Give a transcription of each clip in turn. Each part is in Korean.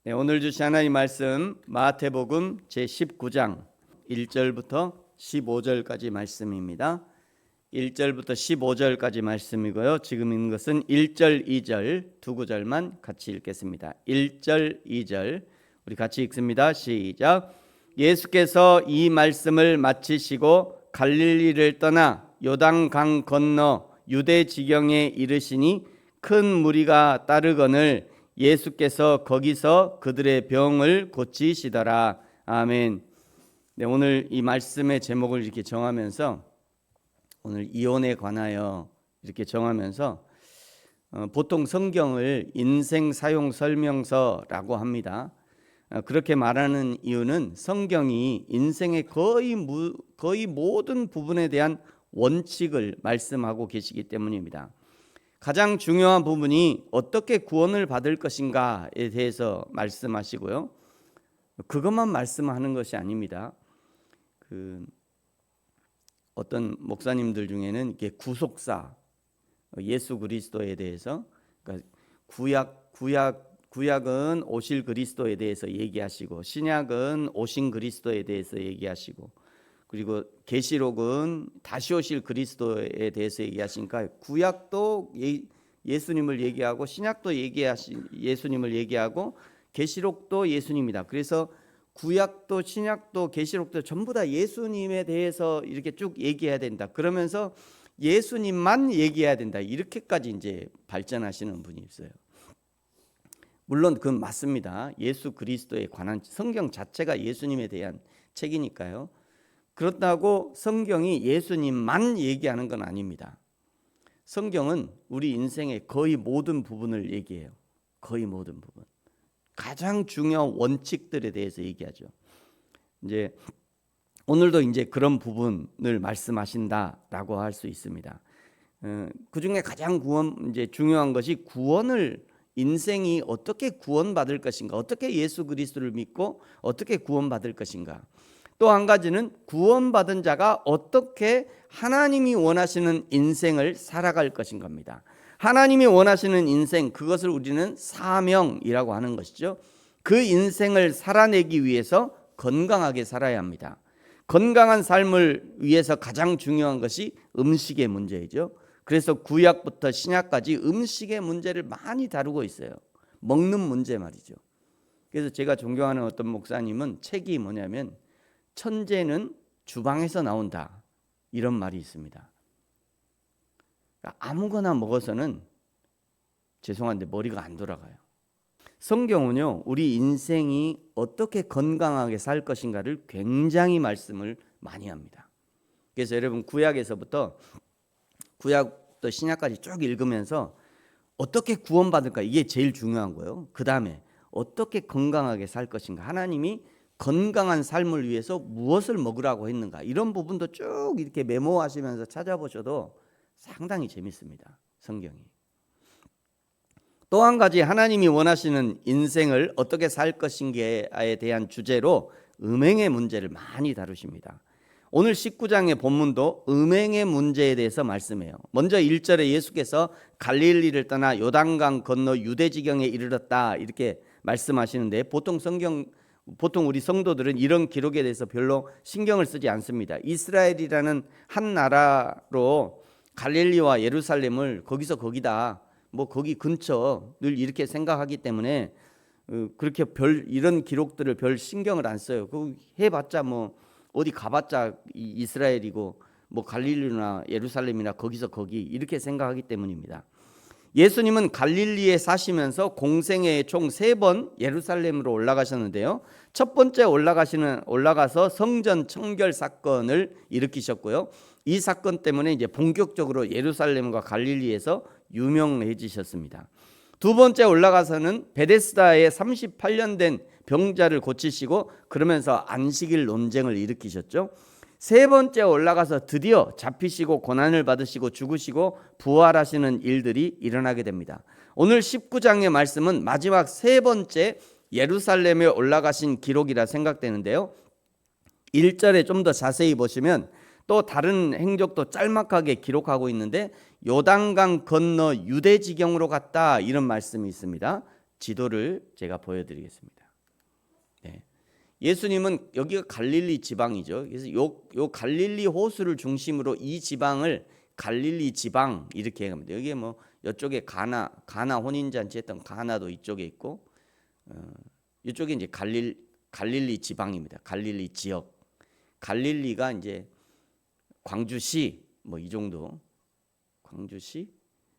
네, 오늘 주신 하나님 말씀 마태복음 제19장 1절부터 15절까지 말씀입니다. 1절부터 15절까지 말씀이고요. 지금 읽는 것은 1절, 2절 두 구절만 같이 읽겠습니다. 1절, 2절 우리 같이 읽습니다. 시작. 예수께서 이 말씀을 마치시고 갈릴리를 떠나 요단강 건너 유대 지경에 이르시니 큰 무리가 따르거늘 예수께서 거기서 그들의 병을 고치시더라. 아멘. 네, 오늘 이 말씀의 제목을 이렇게 정하면서 오늘 이혼에 관하여 이렇게 정하면서 보통 성경을 인생 사용 설명서라고 합니다. 그렇게 말하는 이유는 성경이 인생의 거의 모든 부분에 대한 원칙을 말씀하고 계시기 때문입니다. 가장 중요한 부분이 어떻게 구원을 받을 것인가에 대해서 말씀하시고요. 그것만 말씀하는 것이 아닙니다. 어떤 목사님들 중에는 이게 구속사, 예수 그리스도에 대해서, 그러니까 구약은 오실 그리스도에 대해서 얘기하시고, 신약은 오신 그리스도에 대해서 얘기하시고, 그리고 계시록은 다시 오실 그리스도에 대해서 얘기하시니까 구약도 예수님을 얘기하고 신약도 예수님을 얘기하고 계시록도 예수님이다. 그래서 구약도 신약도 계시록도 전부 다 예수님에 대해서 이렇게 쭉 얘기해야 된다. 그러면서 예수님만 얘기해야 된다. 이렇게까지 이제 발전하시는 분이 있어요. 물론 그건 맞습니다. 예수 그리스도에 관한 성경 자체가 예수님에 대한 책이니까요. 그렇다고 성경이 예수님만 얘기하는 건 아닙니다. 성경은 우리 인생의 거의 모든 부분을 얘기해요. 거의 모든 부분. 가장 중요한 원칙들에 대해서 얘기하죠. 이제 오늘도 이제 그런 부분을 말씀하신다라고 할 수 있습니다. 그 중에 가장 이제 중요한 것이 구원을 인생이 어떻게 구원받을 것인가, 어떻게 예수 그리스도를 믿고 어떻게 구원받을 것인가. 또 한 가지는 구원받은 자가 어떻게 하나님이 원하시는 인생을 살아갈 것인가입니다. 하나님이 원하시는 인생, 그것을 우리는 사명이라고 하는 것이죠. 그 인생을 살아내기 위해서 건강하게 살아야 합니다. 건강한 삶을 위해서 가장 중요한 것이 음식의 문제이죠. 그래서 구약부터 신약까지 음식의 문제를 많이 다루고 있어요. 먹는 문제 말이죠. 그래서 제가 존경하는 어떤 목사님은 책이 뭐냐면 천재는 주방에서 나온다, 이런 말이 있습니다. 아무거나 먹어서는 죄송한데 머리가 안 돌아가요. 성경은요, 우리 인생이 어떻게 건강하게 살 것인가를 굉장히 말씀을 많이 합니다. 그래서 여러분 구약부터 신약까지 쭉 읽으면서 어떻게 구원받을까, 이게 제일 중요한 거예요. 그 다음에 어떻게 건강하게 살 것인가, 하나님이 건강한 삶을 위해서 무엇을 먹으라고 했는가, 이런 부분도 쭉 이렇게 메모하시면서 찾아보셔도 상당히 재밌습니다. 성경이. 또 한 가지 하나님이 원하시는 인생을 어떻게 살 것인가에 대한 주제로 음행의 문제를 많이 다루십니다. 오늘 19장의 본문도 음행의 문제에 대해서 말씀해요. 먼저 1절에 예수께서 갈릴리를 떠나 요단강 건너 유대 지경에 이르렀다, 이렇게 말씀하시는데 보통 우리 성도들은 이런 기록에 대해서 별로 신경을 쓰지 않습니다. 이스라엘이라는 한 나라로 갈릴리와 예루살렘을 거기서 거기다, 뭐 거기 근처 늘 이렇게 생각하기 때문에 그렇게 이런 기록들을 별 신경을 안 써요. 그 해봤자 뭐 어디 가봤자 이스라엘이고 뭐 갈릴리나 예루살렘이나 거기서 거기 이렇게 생각하기 때문입니다. 예수님은 갈릴리에 사시면서 공생애에 총 3번 예루살렘으로 올라가셨는데요. 첫 번째 올라가서 성전 청결 사건을 일으키셨고요. 이 사건 때문에 이제 본격적으로 예루살렘과 갈릴리에서 유명해지셨습니다. 두 번째 올라가서는 베데스다에 38년 된 병자를 고치시고 그러면서 안식일 논쟁을 일으키셨죠. 세 번째 올라가서 드디어 잡히시고 고난을 받으시고 죽으시고 부활하시는 일들이 일어나게 됩니다. 오늘 19장의 말씀은 마지막 세 번째 예루살렘에 올라가신 기록이라 생각되는데요. 1절에 좀 더 자세히 보시면 또 다른 행적도 짤막하게 기록하고 있는데 요단강 건너 유대 지경으로 갔다, 이런 말씀이 있습니다. 지도를 제가 보여드리겠습니다. 네. 예수님은 여기가 갈릴리 지방이죠. 그래서 요 갈릴리 호수를 중심으로 이 지방을 갈릴리 지방 이렇게 합니다. 여기에 뭐 이쪽에 가나 혼인잔치 했던 가나도 이쪽에 있고 이쪽에 이제 갈릴리 지방입니다. 갈릴리 지역. 갈릴리가 이제 광주시 뭐 이 정도, 광주시,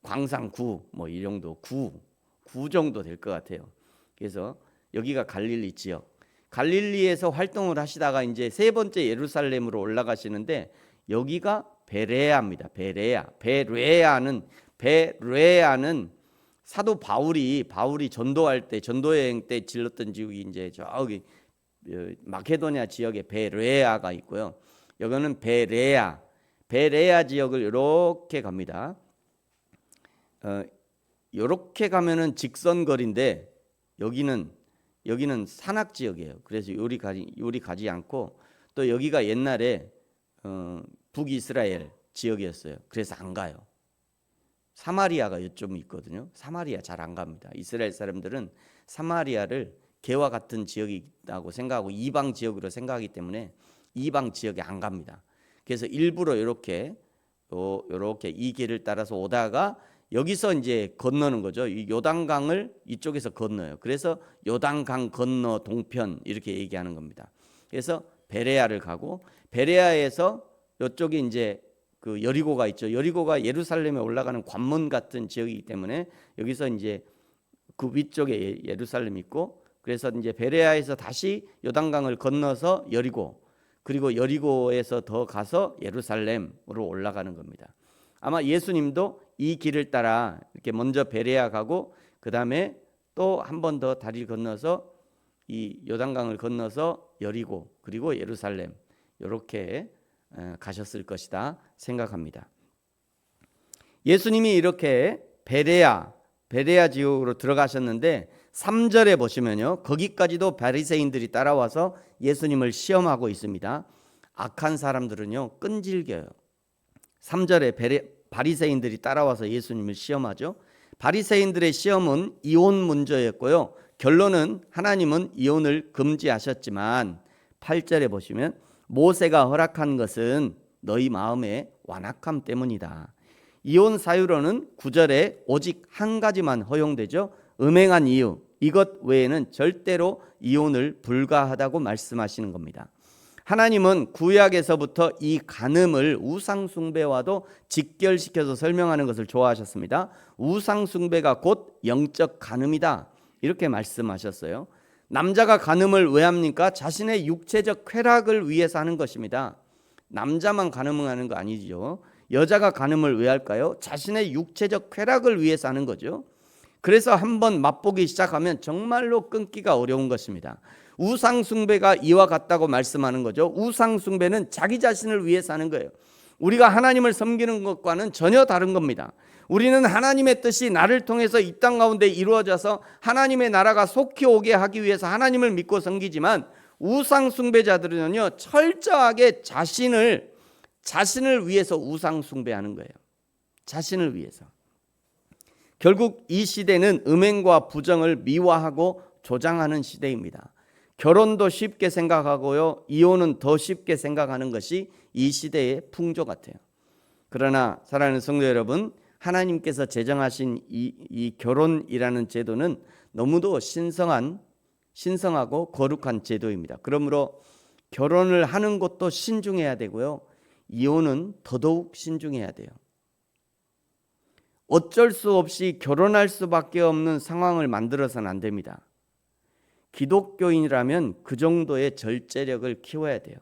광산구 뭐 이 정도 구 정도 될 것 같아요. 그래서 여기가 갈릴리 지역. 갈릴리에서 활동을 하시다가 이제 세 번째 예루살렘으로 올라가시는데 여기가 베레아입니다. 베레아는 사도 바울이 전도할 때 전도 여행 때 질렀던 지역이 이제 저기 마케도니아 지역에 베레아가 있고요. 여기는 베레아 지역을 이렇게 갑니다. 이렇게 가면은 직선거리인데 여기는 산악 지역이에요. 그래서 요리 가지 않고 또 여기가 옛날에 북이스라엘 지역이었어요. 그래서 안 가요. 사마리아가 요즘 있거든요. 사마리아 잘 안 갑니다. 이스라엘 사람들은 사마리아를 개와 같은 지역이라고 생각하고 이방 지역으로 생각하기 때문에 이방 지역에 안 갑니다. 그래서 일부러 이렇게 이 길을 따라서 오다가 여기서 이제 건너는 거죠. 이 요단강을 이쪽에서 건너요. 그래서 요단강 건너 동편 이렇게 얘기하는 겁니다. 그래서 베레아를 가고 베레아에서 이쪽에 이제 그 여리고가 있죠. 여리고가 예루살렘에 올라가는 관문 같은 지역이기 때문에 여기서 이제 그 위쪽에 예루살렘이 있고 그래서 이제 베레아에서 다시 요단강을 건너서 여리고 그리고 여리고에서 더 가서 예루살렘으로 올라가는 겁니다. 아마 예수님도 이 길을 따라 이렇게 먼저 베레아 가고 그 다음에 또 한 번 더 다리를 건너서 이 요단강을 건너서 여리고 그리고 예루살렘 이렇게 가셨을 것이다 생각합니다. 예수님이 이렇게 베레아 지역으로 들어가셨는데 3절에 보시면요. 거기까지도 바리새인들이 따라와서 예수님을 시험하고 있습니다. 악한 사람들은요. 끈질겨요. 3절에 바리새인들이 따라와서 예수님을 시험하죠. 바리새인들의 시험은 이혼 문제였고요. 결론은 하나님은 이혼을 금지하셨지만 8절에 보시면 모세가 허락한 것은 너희 마음의 완악함 때문이다. 이혼 사유로는 9절에 오직 한 가지만 허용되죠. 음행한 이유. 이것 외에는 절대로 이혼을 불가하다고 말씀하시는 겁니다. 하나님은 구약에서부터 이 간음을 우상숭배와도 직결시켜서 설명하는 것을 좋아하셨습니다. 우상숭배가 곧 영적 간음이다. 이렇게 말씀하셨어요. 남자가 간음을 왜 합니까? 자신의 육체적 쾌락을 위해서 하는 것입니다. 남자만 간음하는 거 아니죠. 여자가 간음을 왜 할까요? 자신의 육체적 쾌락을 위해서 하는 거죠. 그래서 한번 맛보기 시작하면 정말로 끊기가 어려운 것입니다. 우상숭배가 이와 같다고 말씀하는 거죠. 우상숭배는 자기 자신을 위해서 하는 거예요. 우리가 하나님을 섬기는 것과는 전혀 다른 겁니다. 우리는 하나님의 뜻이 나를 통해서 이 땅 가운데 이루어져서 하나님의 나라가 속히 오게 하기 위해서 하나님을 믿고 섬기지만 우상숭배자들은요 철저하게 자신을 위해서 우상숭배하는 거예요. 자신을 위해서. 결국 이 시대는 음행과 부정을 미화하고 조장하는 시대입니다. 결혼도 쉽게 생각하고요. 이혼은 더 쉽게 생각하는 것이 이 시대의 풍조 같아요. 그러나 사랑하는 성도 여러분, 하나님께서 제정하신 이 결혼이라는 제도는 너무도 신성하고 거룩한 제도입니다. 그러므로 결혼을 하는 것도 신중해야 되고요. 이혼은 더더욱 신중해야 돼요. 어쩔 수 없이 결혼할 수밖에 없는 상황을 만들어서는 안 됩니다. 기독교인이라면 그 정도의 절제력을 키워야 돼요.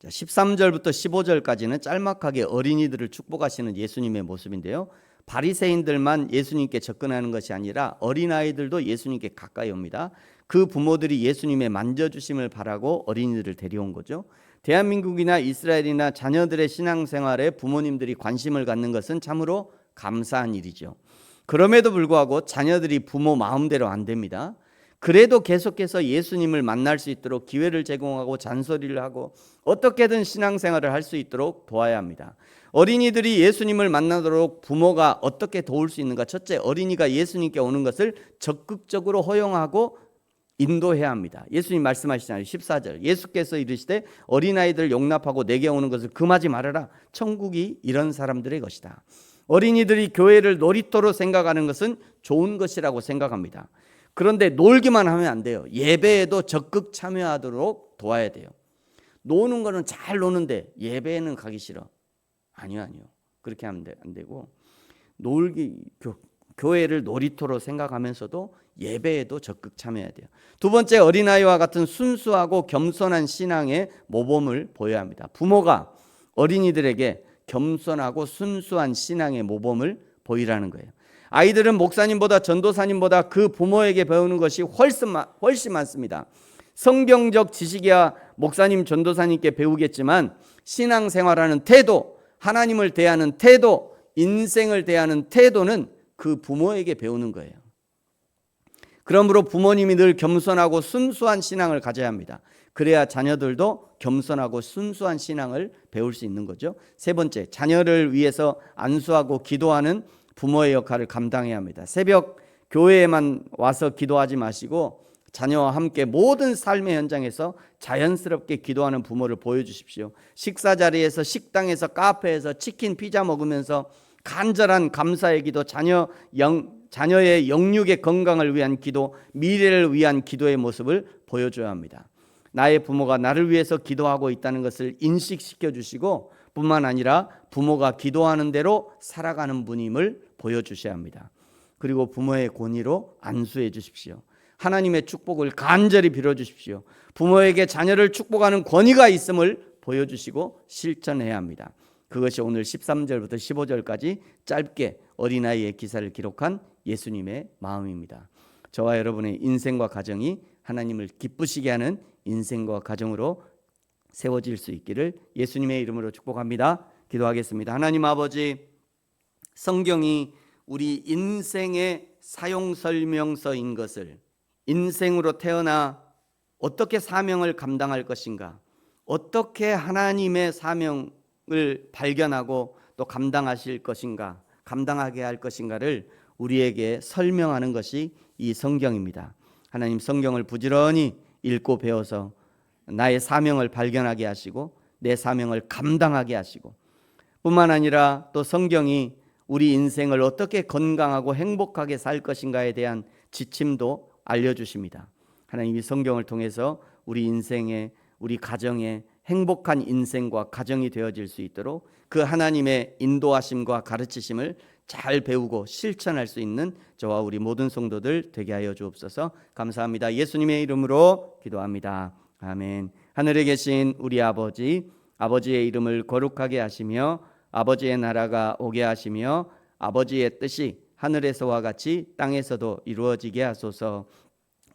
13절부터 15절까지는 짤막하게 어린이들을 축복하시는 예수님의 모습인데요. 바리새인들만 예수님께 접근하는 것이 아니라 어린아이들도 예수님께 가까이 옵니다. 그 부모들이 예수님의 만져주심을 바라고 어린이들을 데려온 거죠. 대한민국이나 이스라엘이나 자녀들의 신앙생활에 부모님들이 관심을 갖는 것은 참으로 감사한 일이죠. 그럼에도 불구하고 자녀들이 부모 마음대로 안 됩니다. 그래도 계속해서 예수님을 만날 수 있도록 기회를 제공하고 잔소리를 하고 어떻게든 신앙생활을 할 수 있도록 도와야 합니다. 어린이들이 예수님을 만나도록 부모가 어떻게 도울 수 있는가? 첫째, 어린이가 예수님께 오는 것을 적극적으로 허용하고 인도해야 합니다. 예수님 말씀하시잖아요. 14절 예수께서 이르시되 어린아이들 용납하고 내게 오는 것을 금하지 말아라. 천국이 이런 사람들의 것이다. 어린이들이 교회를 놀이터로 생각하는 것은 좋은 것이라고 생각합니다. 그런데 놀기만 하면 안 돼요. 예배에도 적극 참여하도록 도와야 돼요. 노는 거는 잘 노는데 예배에는 가기 싫어. 아니요. 그렇게 하면 안 되고 교회를 놀이터로 생각하면서도 예배에도 적극 참여해야 돼요. 두 번째, 어린아이와 같은 순수하고 겸손한 신앙의 모범을 보여야 합니다. 부모가 어린이들에게 겸손하고 순수한 신앙의 모범을 보이라는 거예요. 아이들은 목사님보다 전도사님보다 그 부모에게 배우는 것이 훨씬 많습니다. 성경적 지식이야 목사님 전도사님께 배우겠지만 신앙생활하는 태도, 하나님을 대하는 태도, 인생을 대하는 태도는 그 부모에게 배우는 거예요. 그러므로 부모님이 늘 겸손하고 순수한 신앙을 가져야 합니다. 그래야 자녀들도 겸손하고 순수한 신앙을 배울 수 있는 거죠. 세 번째, 자녀를 위해서 안수하고 기도하는 부모의 역할을 감당해야 합니다. 새벽 교회에만 와서 기도하지 마시고 자녀와 함께 모든 삶의 현장에서 자연스럽게 기도하는 부모를 보여주십시오. 식사 자리에서, 식당에서, 카페에서 치킨, 피자 먹으면서 간절한 감사의 기도, 자녀의 영육의 건강을 위한 기도, 미래를 위한 기도의 모습을 보여줘야 합니다. 나의 부모가 나를 위해서 기도하고 있다는 것을 인식시켜 주시고 뿐만 아니라 부모가 기도하는 대로 살아가는 분임을 보여주셔야 합니다. 그리고 부모의 권위로 안수해 주십시오. 하나님의 축복을 간절히 빌어주십시오. 부모에게 자녀를 축복하는 권위가 있음을 보여주시고 실천해야 합니다. 그것이 오늘 13절부터 15절까지 짧게 어린아이의 기사를 기록한 예수님의 마음입니다. 저와 여러분의 인생과 가정이 하나님을 기쁘시게 하는 인생과 가정으로 세워질 수 있기를 예수님의 이름으로 축복합니다. 기도하겠습니다. 하나님 아버지, 성경이 우리 인생의 사용설명서인 것을, 인생으로 태어나 어떻게 사명을 감당할 것인가, 어떻게 하나님의 사명을 발견하고 또 감당하실 것인가, 감당하게 할 것인가를 우리에게 설명하는 것이 이 성경입니다. 하나님, 성경을 부지런히 읽고 배워서 나의 사명을 발견하게 하시고 내 사명을 감당하게 하시고, 뿐만 아니라 또 성경이 우리 인생을 어떻게 건강하고 행복하게 살 것인가에 대한 지침도 알려주십니다. 하나님, 이 성경을 통해서 우리 인생에, 우리 가정에 행복한 인생과 가정이 되어질 수 있도록 그 하나님의 인도하심과 가르치심을 잘 배우고 실천할 수 있는 저와 우리 모든 성도들 되게 하여 주옵소서. 감사합니다. 예수님의 이름으로 기도합니다. 아멘. 하늘에 계신 우리 아버지, 아버지의 이름을 거룩하게 하시며 아버지의 나라가 오게 하시며 아버지의 뜻이 하늘에서와 같이 땅에서도 이루어지게 하소서.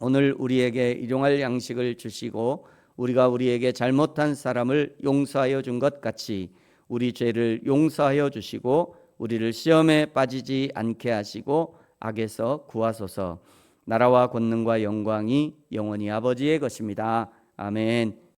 오늘 우리에게 일용할 양식을 주시고 우리가 우리에게 잘못한 사람을 용서하여 준 것 같이 우리 죄를 용서하여 주시고 우리를 시험에 빠지지 않게 하시고 악에서 구하소서. 나라와 권능과 영광이 영원히 아버지의 것입니다. 아멘.